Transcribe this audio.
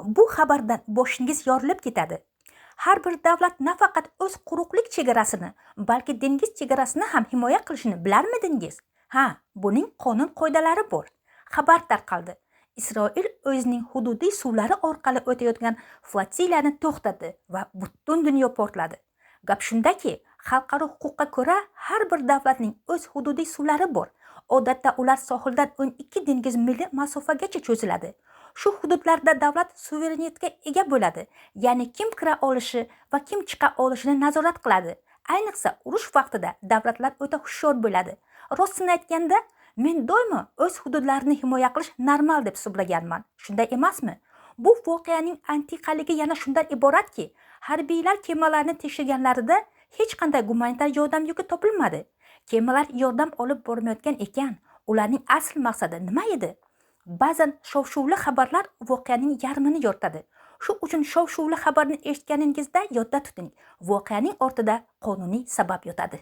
Bu xabardan boshingiz yorilib ketadi. Har bir davlat nafaqat o'z quruqlik chegarasini, balki dengiz chegarasini ham himoya qilishini bilarmidingiz? Ha, buning qonun-qoidalari bor. Xabar tarqaldi. Isroil o'zining hududiy suvlari orqali o'tayotgan flotilani to'xtatdi va butun dunyo portladi. Gap shundaki, xalqaro huquqqa ko'ra har bir davlatning o'z hududiy suvlari bor. Odatda ular sohildan 12 dengiz mili masofagacha cho'ziladi. Shu hududlarda davlat suverenitetga ega bo'ladi, ya'ni kim kira olishi va kim chiqa olishini nazorat qiladi. Ayniqsa urush vaqtida davlatlar o'ta hushyor bo'ladi. Rostini aytganda, men doimo o'z hududlarini himoya qilish normal deb hisoblaganman. Shunday emasmi? Bu voqeaning antiqaligi yana shundan iboratki, harbiylar kemalarni tekshirganlarida hech qanday gumanitar yordam yuki topilmadi. Kemalar yordam olib bormayotgan ekan, ularning asl maqsadi nima edi? Ba'zan shov-shuvli xabarlar voqeaning yarmini yoritadi. Shu uchun shov-shuvli xabarni eshitganingizda yodda tuting, voqeaning ortida qonuniy sabab yotadi.